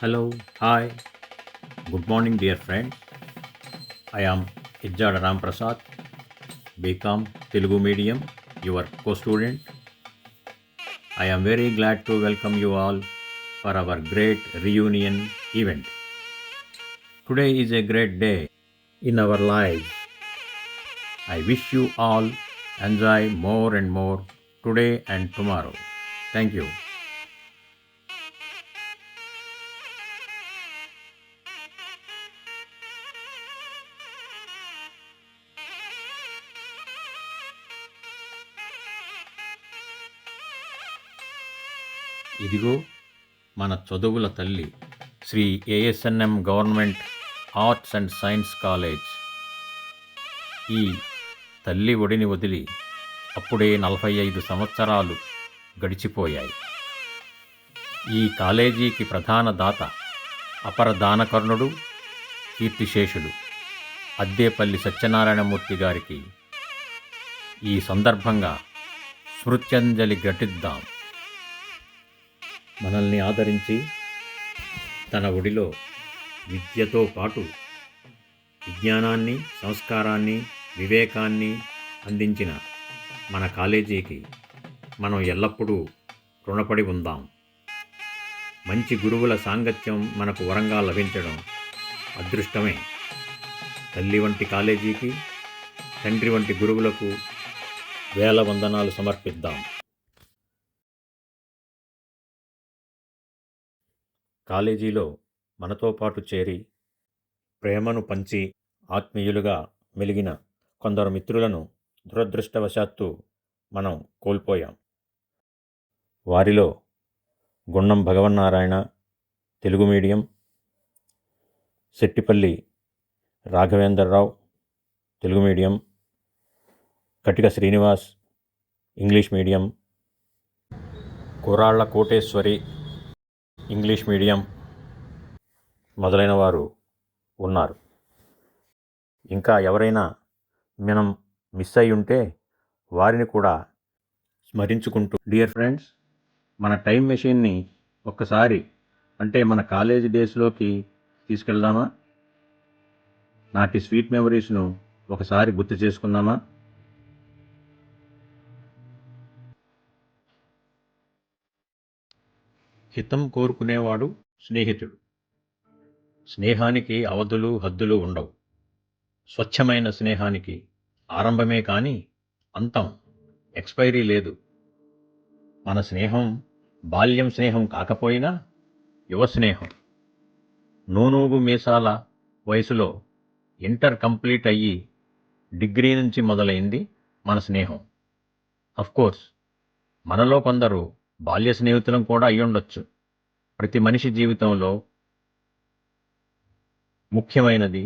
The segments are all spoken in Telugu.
Hello, hi, good morning, dear friends. I am Ijjada Ram Prasad, BCom Telugu Medium, your co-student. I am very glad to welcome you all for our great reunion event. Today is a great day in our lives. I wish you all enjoy more and more today and tomorrow. Thank you. ఇదిగో మన చదువుల తల్లి Sri ASNM government arts and science college. ఈ తల్లి ఒడిని వదిలి అప్పుడే 45 సంవత్సరాలు గడిచిపోయాయి. ఈ కాలేజీకి ప్రధాన దాత అపర దానకర్ణుడు, కీర్తిశేషులు అద్దేపల్లి సత్యనారాయణమూర్తి గారికి ఈ సందర్భంగా స్మృత్యంజలి ఘటిద్దాం. మనల్ని ఆదరించి తన ఒడిలో విద్యతో పాటు విజ్ఞానాన్ని, సంస్కారాన్ని, వివేకాన్ని అందించిన మన కాలేజీకి మనం ఎల్లప్పుడూ రుణపడి ఉందాం. మంచి గురువుల సాంగత్యం మనకు వరంగా లభించడం అదృష్టమే. తల్లి వంటి కాలేజీకి, తండ్రి వంటి గురువులకు వేల వందనాలు సమర్పిద్దాం. కాలేజీలో మనతో పాటు చేరి ప్రేమను పంచి ఆత్మీయులుగా మెలిగిన కొందరు మిత్రులను దురదృష్టవశాత్తు మనం కోల్పోయాం. వారిలో Gundam Bhagavannarayana Telugu medium, Settipalli Raghavendrarao Telugu medium, Katika Srinivas English medium, Kuralla Koteswari English medium మొదలైన వారు ఉన్నారు. ఇంకా ఎవరైనా మనం మిస్ అయి ఉంటే వారిని కూడా స్మరించుకుంటూ, డియర్ ఫ్రెండ్స్, మన టైం మెషిన్ని ఒక్కసారి అంటే మన కాలేజీ డేస్లోకి తీసుకెళ్దామా? నాటి స్వీట్ మెమరీస్ను ఒకసారి గుర్తు చేసుకుందామా? హితం కోరుకునేవాడు స్నేహితుడు. స్నేహానికి అవధులు హద్దులు ఉండవు. స్వచ్ఛమైన స్నేహానికి ఆరంభమే కానీ అంతం, ఎక్స్పైరీ లేదు. మన స్నేహం బాల్యం స్నేహం కాకపోయినా యువ స్నేహం. నూనూగు మీసాల వయసులో ఇంటర్ కంప్లీట్ అయ్యి డిగ్రీ నుంచి మొదలైంది మన స్నేహం. అఫ్కోర్స్ మనలో కొందరు బాల్య స్నేహితులం కూడా అయ్యుండొచ్చు. ప్రతి మనిషి జీవితంలో ముఖ్యమైనది,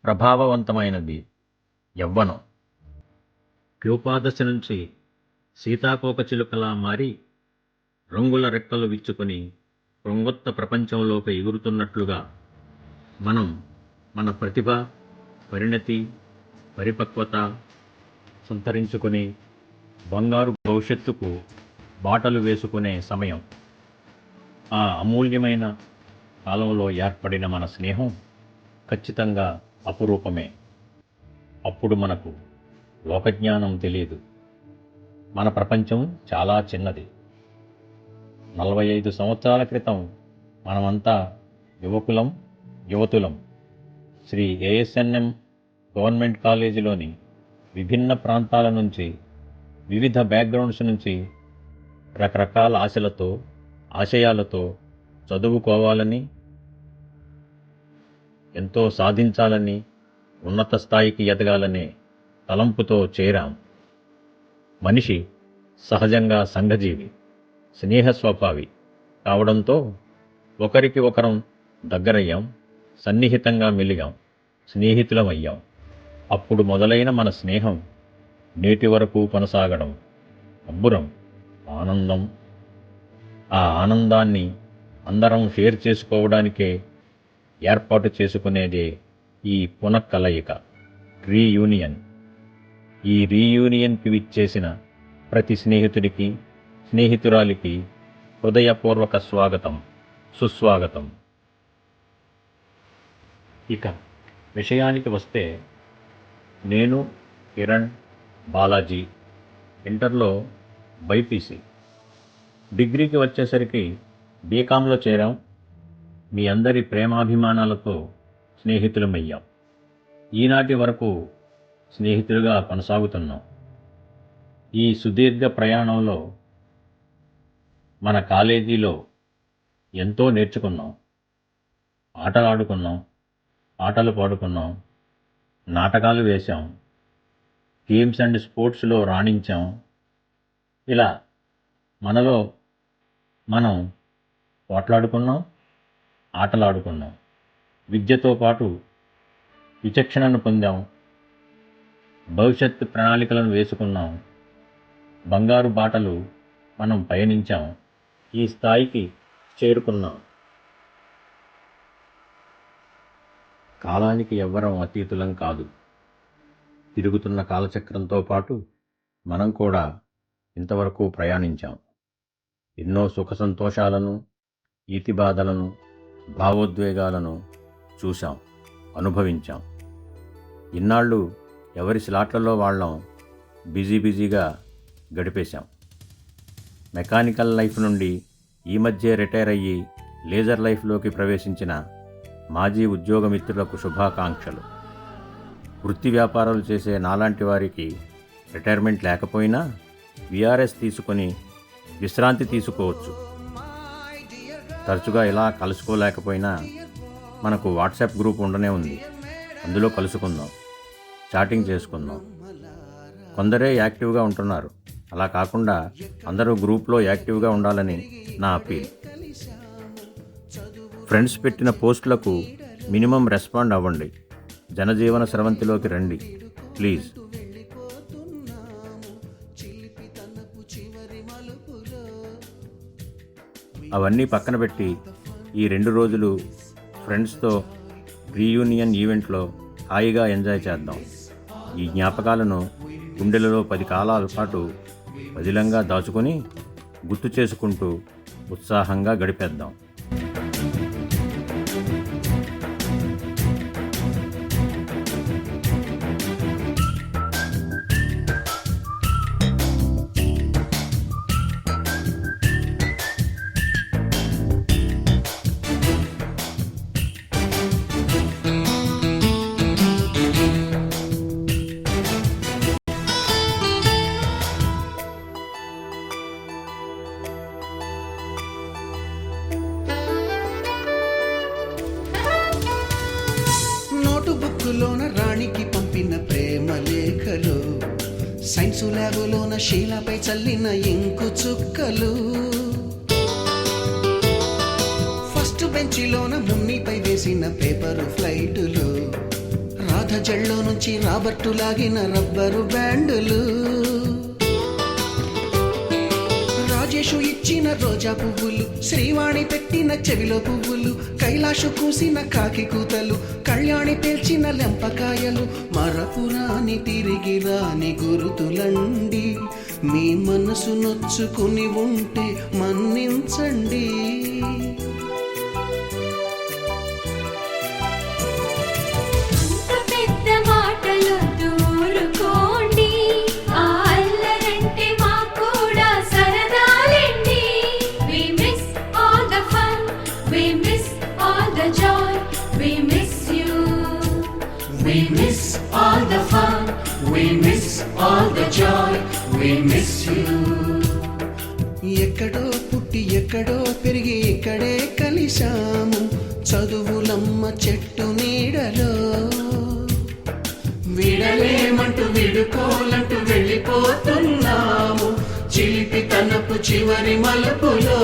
ప్రభావవంతమైనది యవ్వనం. ప్యూపాదశ నుంచి సీతాకోక చిలుకలా మారి రంగుల రెక్కలు విచ్చుకొని రంగొత్త ప్రపంచంలోకి ఎగురుతున్నట్లుగా మనం మన ప్రతిభ, పరిణతి, పరిపక్వత సంతరించుకొని బంగారు భవిష్యత్తుకు బాటలు వేసుకునే సమయం. ఆ అమూల్యమైన కాలంలో ఏర్పడిన మన స్నేహం ఖచ్చితంగా అపురూపమే. అప్పుడు మనకు లోకజ్ఞానం తెలియదు. మన ప్రపంచం చాలా చిన్నది. 45 సంవత్సరాల క్రితం మనమంతా యువకులం, యువతులం. శ్రీ ఏఎస్ఎన్ఎం గవర్నమెంట్ కాలేజీలోని విభిన్న ప్రాంతాల నుంచి, వివిధ బ్యాక్గ్రౌండ్స్ నుంచి రకరకాల ఆశలతో, ఆశయాలతో చదువుకోవాలని, ఎంతో సాధించాలని, ఉన్నత స్థాయికి ఎదగాలనే తలంపుతో చేరాం. మనిషి సహజంగా సంఘజీవి, స్నేహ స్వభావి కావడంతో ఒకరికి ఒకరం దగ్గరయ్యాం, సన్నిహితంగా మెలిగాం, స్నేహితులమయ్యాం. అప్పుడు మొదలైన మన స్నేహం నేటి వరకు కొనసాగడం అబ్బురం, ఆనందం. ఆ ఆనందాన్ని అందరం షేర్ చేసుకోవడానికే ఏర్పాటు చేసుకునేదే ఈ పునఃకలయిక, రీయూనియన్. ఈ రీయూనియన్కి విచ్చేసిన ప్రతి స్నేహితుడికి, స్నేహితురాలికి హృదయపూర్వక స్వాగతం, సుస్వాగతం. ఇక విషయానికి వస్తే నేను, కిరణ్, బాలాజీ ఇంటర్లో బైపీసీ, డిగ్రీకి వచ్చేసరికి బీకాంలో చేరాం. మీ అందరి ప్రేమాభిమానాలతో స్నేహితులమయ్యాం. ఈనాటి వరకు స్నేహితులుగా కొనసాగుతున్నాం. ఈ సుదీర్ఘ ప్రయాణంలో మన కాలేజీలో ఎంతో నేర్చుకున్నాం. ఆటలు ఆడుకున్నాం, పాటలు పాడుకున్నాం, నాటకాలు వేశాం, గేమ్స్ అండ్ స్పోర్ట్స్లో రాణించాం. ఇలా మనలో మనం పోట్లాడుకున్నాం, ఆటలాడుకున్నాం. విద్యతో పాటు విచక్షణను పొందాం, భవిష్యత్తు ప్రణాళికలను వేసుకున్నాం. బంగారు బాటలు మనం పయనించాం, ఈ స్థాయికి చేరుకున్నాం. కాలానికి ఎవ్వరం అతీతులం కాదు. తిరుగుతున్న కాలచక్రంతో పాటు మనం కూడా ఇంతవరకు ప్రయాణించాం. ఎన్నో సుఖ సంతోషాలను, ఈతి బాధలను, భావోద్వేగాలను చూశాం, అనుభవించాం. ఇన్నాళ్ళు ఎవరి స్లాట్లలో వాళ్ళం బిజీగా గడిపేశాం. మెకానికల్ లైఫ్ నుండి ఈ మధ్య రిటైర్ అయ్యి లేజర్ లైఫ్లోకి ప్రవేశించిన మాజీ ఉద్యోగమిత్రులకు శుభాకాంక్షలు. వృత్తి వ్యాపారాలు చేసే నాలాంటి వారికి రిటైర్మెంట్ లేకపోయినా విఆర్ఎస్ తీసుకొని విశ్రాంతి తీసుకోవచ్చు. తరచుగా ఇలా కలుసుకోలేకపోయినా మనకు వాట్సాప్ గ్రూప్ ఉండనే ఉంది. అందులో కలుసుకుందాం, చాటింగ్ చేసుకుందాం. కొందరే యాక్టివ్గా ఉంటున్నారు. అలా కాకుండా అందరూ గ్రూప్లో యాక్టివ్గా ఉండాలని నా అపీల్. ఫ్రెండ్స్ పెట్టిన పోస్టులకు మినిమం రెస్పాండ్ అవ్వండి. జనజీవన స్రవంతిలోకి రండి ప్లీజ్. అవన్నీ పక్కన పెట్టి ఈ 2 రోజులు ఫ్రెండ్స్తో రీయూనియన్ ఈవెంట్లో హాయిగా ఎంజాయ్ చేద్దాం. ఈ జ్ఞాపకాలను గుండెలలో 10 కాలాల పాటు పదిలంగా దాచుకొని గుర్తు చేసుకుంటూ ఉత్సాహంగా గడిపేద్దాం. బుక్కులోన రాణికి పంపిన ప్రేమ లేఖలు, సైన్సు ల్యాబులోన శీలపై చల్లిన ఇంకు చుక్కలు, ఫస్ట్ బెంచిలోన మున్నిపై వేసిన పేపరు ఫ్లైటులు, రాధ జల్లో నుంచి రాబర్టు లాగిన రబ్బరు బ్యాండులు, రాజేషు ఇచ్చిన రోజా పువ్వులు, శ్రీవాణి పెట్టిన చెవిలో పువ్వులు, కైలాషు కూసిన కాకి కూతలు, కళ్యాణి పేల్చిన లెంపకాయలు, మరపురాని తిరిగి రాని గురుతులండి. మీ మనసు నొచ్చుకుని ఉంటే మన్నించండి. We miss all the fun, we miss all the joy, we miss you. ఎక్కడో పుట్టి ఎక్కడో పెరిగి ఇక్కడే కలిశాము, చదువులమ్మ చెట్టు నీడలో. విడలేమంటూ విడుకోలంటూ వెళ్ళిపోతున్నాము, చిలిపి తనపు చివరి మలుపులో.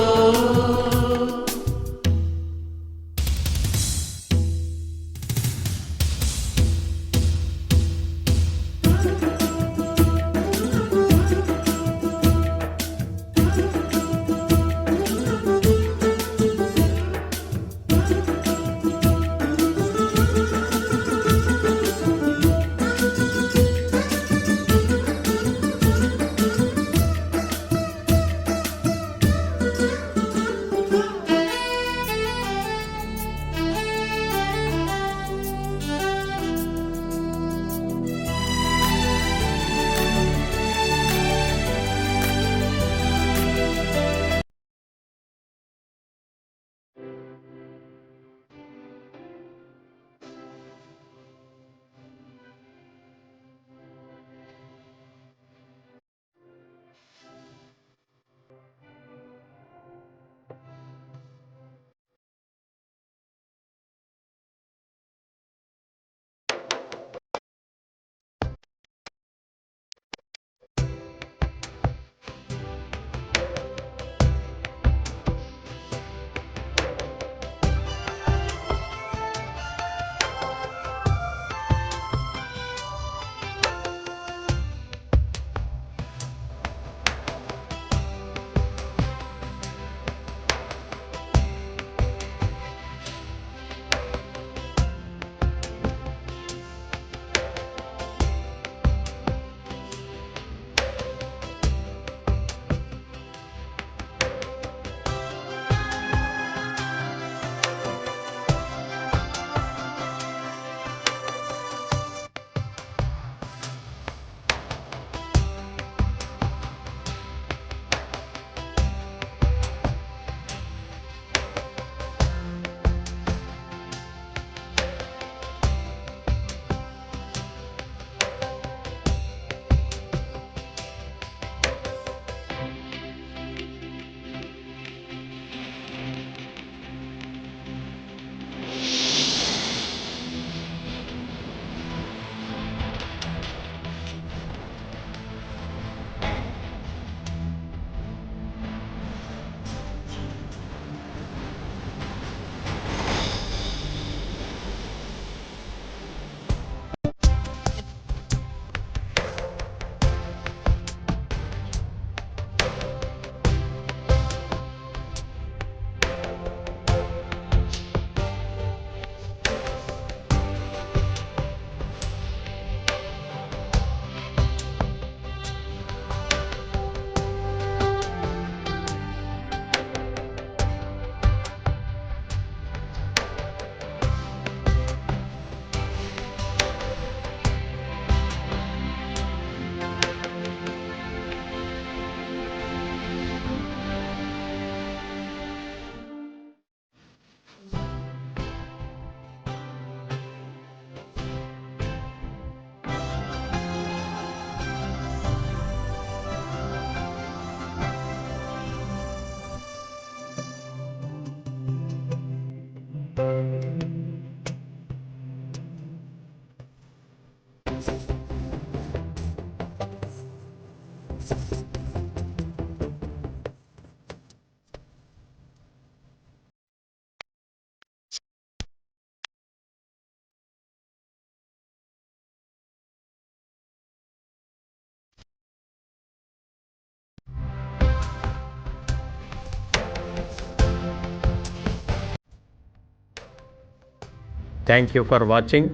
Thank you for watching.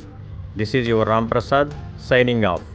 This is your Ram Prasad signing off.